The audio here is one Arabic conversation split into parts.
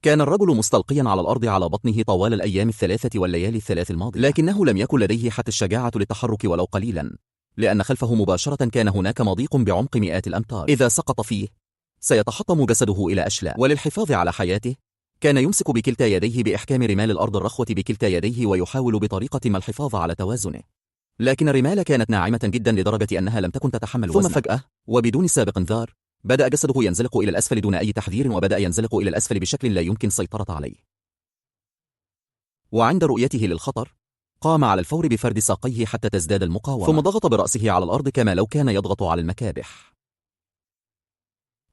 كان الرجل مستلقيا على الأرض على بطنه طوال الأيام الثلاثة والليالي الثلاث الماضية، لكنه لم يكن لديه حتى الشجاعة للتحرك ولو قليلا، لأن خلفه مباشرة كان هناك مضيق بعمق مئات الأمتار. إذا سقط فيه سيتحطم جسده إلى أشلاء. وللحفاظ على حياته كان يمسك بكلتا يديه بإحكام رمال الأرض الرخوة بكلتا يديه ويحاول بطريقة ما الحفاظ على توازنه، لكن الرمال كانت ناعمة جدا لدرجة أنها لم تكن تتحمل وزنه. ثم فجأة وبدون سابق انذار بدأ جسده ينزلق إلى الأسفل دون أي تحذير، وبدأ ينزلق إلى الأسفل بشكل لا يمكن السيطرة عليه. وعند رؤيته للخطر قام على الفور بفرد ساقيه حتى تزداد المقاومة، ثم ضغط برأسه على الأرض كما لو كان يضغط على المكابح.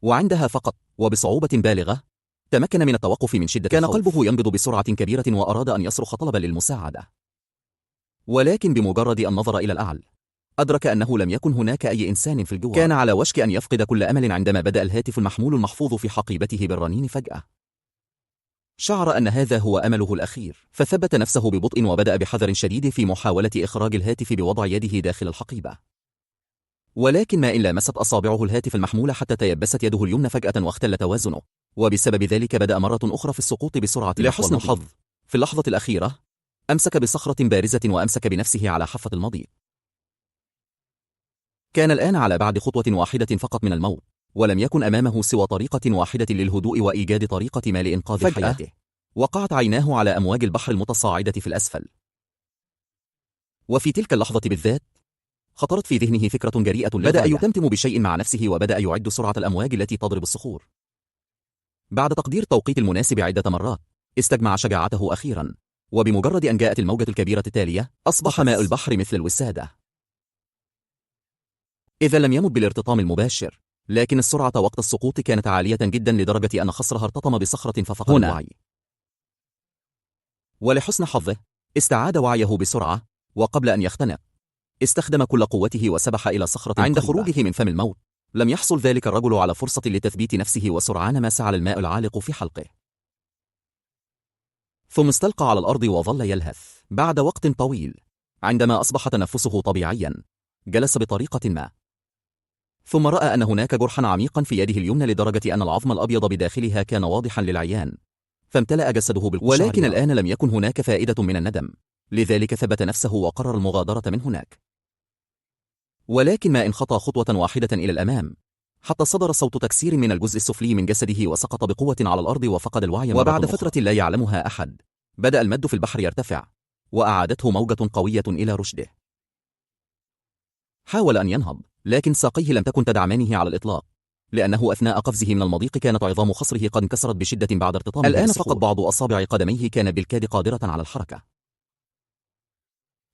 وعندها فقط وبصعوبة بالغة تمكن من التوقف من شدة كان الخوف. قلبه ينبض بسرعة كبيرة وأراد أن يصرخ طلبا للمساعدة، ولكن بمجرد أن نظر إلى الأعلى أدرك أنه لم يكن هناك أي إنسان في الجوار. كان على وشك أن يفقد كل أمل عندما بدأ الهاتف المحمول المحفوظ في حقيبته بالرنين فجأة. شعر أن هذا هو أمله الأخير، فثبت نفسه ببطء وبدأ بحذر شديد في محاولة إخراج الهاتف بوضع يده داخل الحقيبة. ولكن ما إن لامست أصابعه الهاتف المحمول حتى تيبست يده اليمنى فجأة واختل توازنه، وبسبب ذلك بدأ مرة أخرى في السقوط بسرعة. لحسن الحظ في اللحظة الأخيرة أمسك بصخرة بارزة وأمسك بنفسه على حافة المضيق. كان الآن على بعد خطوة واحدة فقط من الموت، ولم يكن أمامه سوى طريقة واحدة للهدوء وإيجاد طريقة ما لإنقاذ حياته. وقعت عيناه على أمواج البحر المتصاعدة في الأسفل، وفي تلك اللحظة بالذات خطرت في ذهنه فكرة جريئة بدأ يتمتم بشيء مع نفسه وبدأ يعد سرعة الأمواج التي تضرب الصخور. بعد تقدير التوقيت المناسب عدة مرات استجمع شجاعته أخيرا، وبمجرد أن جاءت الموجة الكبيرة التالية أصبح ماء البحر مثل الوسادة، إذا لم يمت بالارتطام المباشر، لكن السرعة وقت السقوط كانت عالية جدا لدرجة أن خصرها ارتطم بصخرة ففقد الوعي. ولحسن حظه استعاد وعيه بسرعة، وقبل أن يختنق استخدم كل قوته وسبح إلى صخرة. عند خروجه من فم الموت لم يحصل ذلك الرجل على فرصة لتثبيت نفسه، وسرعان ما سعى الماء العالق في حلقه، ثم استلقى على الأرض وظل يلهث. بعد وقت طويل عندما أصبح تنفسه طبيعيا جلس بطريقة ما، ثم رأى أن هناك جرحا عميقا في يده اليمنى لدرجة أن العظم الأبيض بداخلها كان واضحا للعيان، فامتلأ جسده بالقشعريرة. ولكن الآن لم يكن هناك فائدة من الندم، لذلك ثبت نفسه وقرر المغادرة من هناك. ولكن ما إن خطى خطوة واحدة إلى الأمام حتى صدر صوت تكسير من الجزء السفلي من جسده وسقط بقوة على الأرض وفقد الوعي. وبعد فترة لا يعلمها أحد بدأ المد في البحر يرتفع، وأعادته موجة قوية إلى رشده. حاول أن ينهض، لكن ساقيه لم تكن تدعمانه على الإطلاق، لأنه أثناء قفزه من المضيق كانت عظام خصره قد انكسرت بشدة بعد ارتطامه. الآن فقط بعض أصابع قدميه كان بالكاد قادرة على الحركة.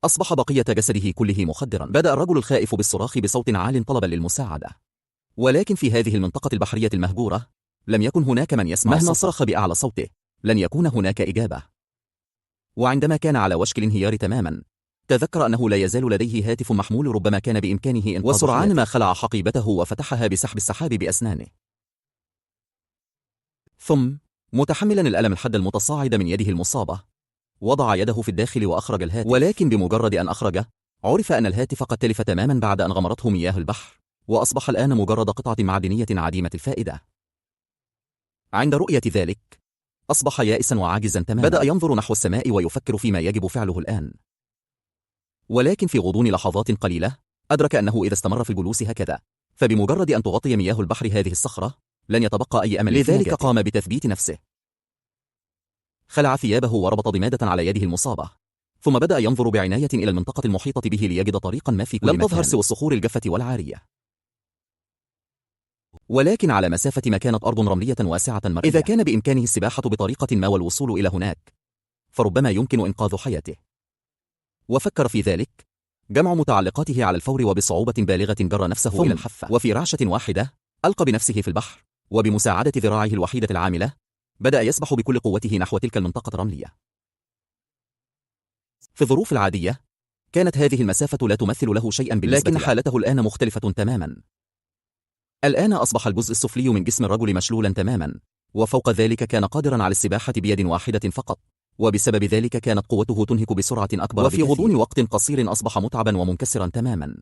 أصبح بقية جسده كله مخدرا. بدأ الرجل الخائف بالصراخ بصوت عال طلبا للمساعدة، ولكن في هذه المنطقة البحرية المهجورة لم يكن هناك من يسمع. مهما صرخ بأعلى صوته لن يكون هناك إجابة. وعندما كان على وشك الانهيار تماما تذكر أنه لا يزال لديه هاتف محمول ربما كان بإمكانه إنقاذ. وسرعان ما خلع حقيبته وفتحها بسحب السحاب بأسنانه، ثم متحملا الألم الحاد المتصاعد من يده المصابة وضع يده في الداخل وأخرج الهاتف. ولكن بمجرد أن أخرجه عرف أن الهاتف قد تلف تماما بعد أن غمرته مياه البحر، وأصبح الآن مجرد قطعة معدنية عديمة الفائدة. عند رؤية ذلك أصبح يائسا وعاجزا تماما. بدأ ينظر نحو السماء ويفكر فيما يجب فعله الآن، ولكن في غضون لحظات قليلة أدرك أنه إذا استمر في الجلوس هكذا فبمجرد أن تغطي مياه البحر هذه الصخرة لن يتبقى أي أمل. لذلك قام بتثبيت نفسه، خلع ثيابه وربط ضمادة على يده المصابة، ثم بدأ ينظر بعناية إلى المنطقة المحيطة به ليجد طريقا ما في كل مكان. لم تظهر سوى الصخور الجافة والعارية، ولكن على مسافة ما كانت أرض رملية واسعة مرئية. إذا كان بإمكانه السباحة بطريقة ما والوصول إلى هناك فربما يمكن إنقاذ حياته. وفكر في ذلك جمع متعلقاته على الفور، وبصعوبة بالغة جر نفسه إلى الحافة، وفي رعشة واحدة ألقى بنفسه في البحر، وبمساعدة ذراعه الوحيدة العاملة بدأ يسبح بكل قوته نحو تلك المنطقة الرملية. في الظروف العادية كانت هذه المسافة لا تمثل له شيئا بالنسبة له، لكن حالته الآن مختلفة تماما. الآن أصبح الجزء السفلي من جسم الرجل مشلولا تماما، وفوق ذلك كان قادرا على السباحة بيد واحدة فقط، وبسبب ذلك كانت قوته تنهك بسرعة أكبر، وفي غضون وقت قصير أصبح متعبا ومنكسرا تماما.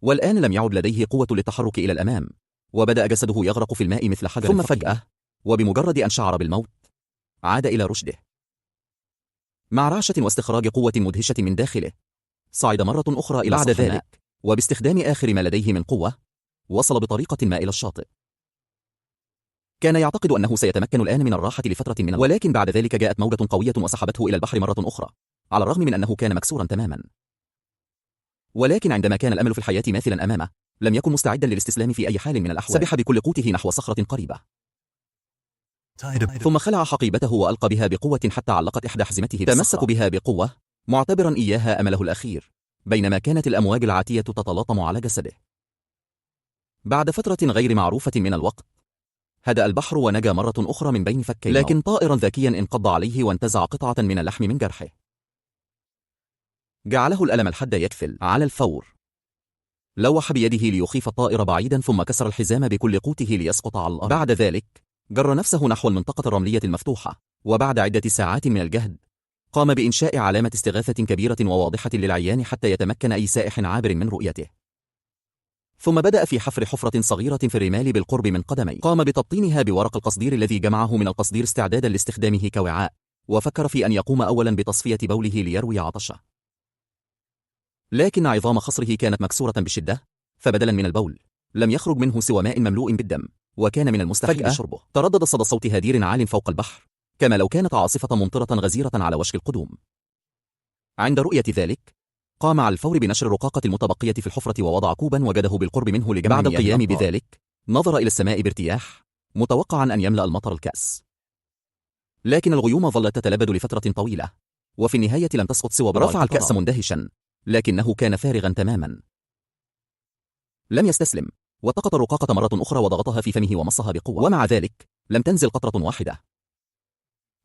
والآن لم يعد لديه قوة للتحرك إلى الأمام، وبدأ جسده يغرق في الماء مثل حجر. ثم فجأة وبمجرد أن شعر بالموت عاد إلى رشده. مع رعشة واستخراج قوة مدهشة من داخله، صعد مرة أخرى إلى سطح الماء، وباستخدام آخر ما لديه من قوة وصل بطريقة ما إلى الشاطئ. كان يعتقد أنه سيتمكن الآن من الراحة لفترة من الوقت، ولكن بعد ذلك جاءت موجة قوية وسحبته إلى البحر مرة أخرى، على الرغم من أنه كان مكسورا تماما. ولكن عندما كان الأمل في الحياة ماثلا أمامه، لم يكن مستعدا للاستسلام في أي حال من الأحوال. سبح بكل قوته نحو صخرة قريبة، ثم خلع حقيبته وألقى بها بقوة حتى علقت إحدى حزمته. تمسك بها بقوة معتبرا إياها أمله الأخير، بينما كانت الأمواج العاتية تتلاطم على جسده. بعد فترة غير معروفة من الوقت، هدأ البحر ونجا مرة أخرى من بين فكي، لكن طائرا ذكيا انقض عليه وانتزع قطعة من اللحم من جرحه، جعله الألم الحاد يكفل على الفور. لوح بيده ليخيف الطائر بعيدا، ثم كسر الحزام بكل قوته ليسقط على الأرض. بعد ذلك جر نفسه نحو المنطقة الرملية المفتوحة، وبعد عدة ساعات من الجهد قام بإنشاء علامة استغاثة كبيرة وواضحة للعيان حتى يتمكن أي سائح عابر من رؤيته. ثم بدأ في حفر حفرة صغيرة في الرمال بالقرب من قدميه، قام بتبطينها بورق القصدير الذي جمعه من القصدير استعدادا لاستخدامه كوعاء، وفكر في أن يقوم أولا بتصفية بوله ليروي عطشه. لكن عظام خصره كانت مكسورة بشدة، فبدلا من البول لم يخرج منه سوى ماء مملوء بالدم، وكان من المستحيل شربه. تردد صدى صوت هدير عال فوق البحر، كما لو كانت عاصفة ممطرة غزيرة على وشك القدوم. عند رؤية ذلك قام على الفور بنشر الرقاقة المتبقية في الحفرة، ووضع كوبا وجده بالقرب منه لجمع. بعد القيام بذلك نظر إلى السماء بارتياح، متوقعا أن يملأ المطر الكأس. لكن الغيوم ظلت تتلبد لفترة طويلة، وفي النهاية لم تسقط سوى برا. رفع الكأس مندهشا، لكنه كان فارغا تماما. لم يستسلم، والتقط الرقاقة مرة أخرى وضغطها في فمه ومصها بقوة، ومع ذلك لم تنزل قطرة واحدة.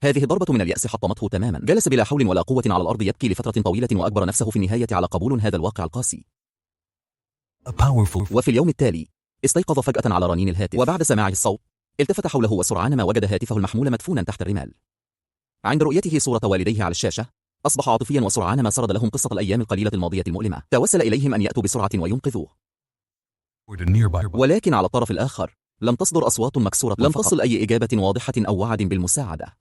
هذه الضربة من اليأس حطمته تماما. جلس بلا حول ولا قوة على الأرض يبكي لفترة طويلة، وأجبر نفسه في النهاية على قبول هذا الواقع القاسي. وفي اليوم التالي استيقظ فجأة على رنين الهاتف، وبعد سماعه الصوت التفت حوله، وسرعان ما وجد هاتفه المحمول مدفونا تحت الرمال. عند رؤيته صورة والديه على الشاشة أصبح عاطفيا، وسرعان ما سرد لهم قصة الأيام القليلة الماضية المؤلمة. توسل إليهم أن يأتوا بسرعة وينقذوه. ولكن على الطرف الآخر لم تصدر أصوات مكسورة، لم تصل أي إجابة واضحة أو وعد بالمساعدة.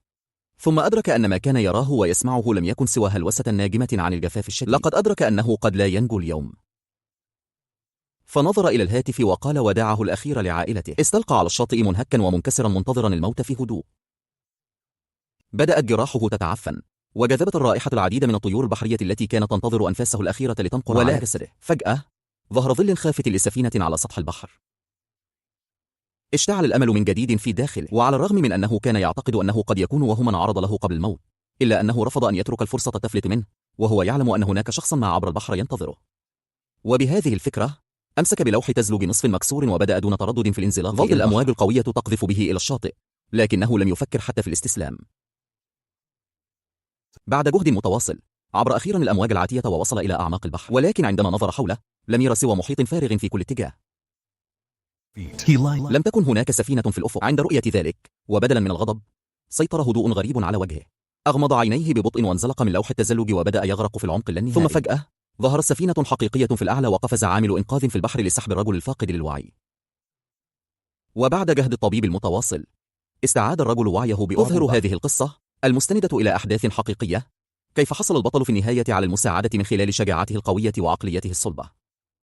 ثم أدرك أن ما كان يراه ويسمعه لم يكن سوى هلوسة ناجمة عن الجفاف الشديد. لقد أدرك أنه قد لا ينجو اليوم، فنظر إلى الهاتف وقال وداعه الأخير لعائلته. استلقى على الشاطئ منهكا ومنكسرا منتظرا الموت في هدوء. بدأت جراحه تتعفن، وجذبت الرائحة العديد من الطيور البحرية التي كانت تنتظر أنفاسه الأخيرة لتنقر على جسده. فجأة ظهر ظل خافت لسفينة على سطح البحر. اشتعل الأمل من جديد في داخله، وعلى الرغم من أنه كان يعتقد أنه قد يكون وهو من عرض له قبل الموت، إلا أنه رفض أن يترك الفرصة تفلت منه، وهو يعلم أن هناك شخصا ما عبر البحر ينتظره. وبهذه الفكرة أمسك بلوح تزلج نصف مكسور وبدأ دون تردد في الانزلاق. ظلت الأمواج القوية تقذف به إلى الشاطئ، لكنه لم يفكر حتى في الاستسلام. بعد جهد متواصل عبر أخيرا الأمواج العاتية ووصل إلى أعماق البحر، ولكن عندما نظر حوله لم يرى سوى محيط فارغ في كل اتجاه. لم تكن هناك سفينة في الأفق. عند رؤية ذلك وبدلا من الغضب سيطر هدوء غريب على وجهه. أغمض عينيه ببطء وانزلق من لوح التزلج وبدأ يغرق في العمق اللانهائي. ثم فجأة ظهرت سفينة حقيقية في الأعلى، وقفز عامل إنقاذ في البحر لسحب الرجل الفاقد للوعي. وبعد جهد الطبيب المتواصل استعاد الرجل وعيه بأظهر هذه القصة المستندة إلى أحداث حقيقية، كيف حصل البطل في النهاية على المساعدة من خلال شجاعته القوية وعقليته الصلبة.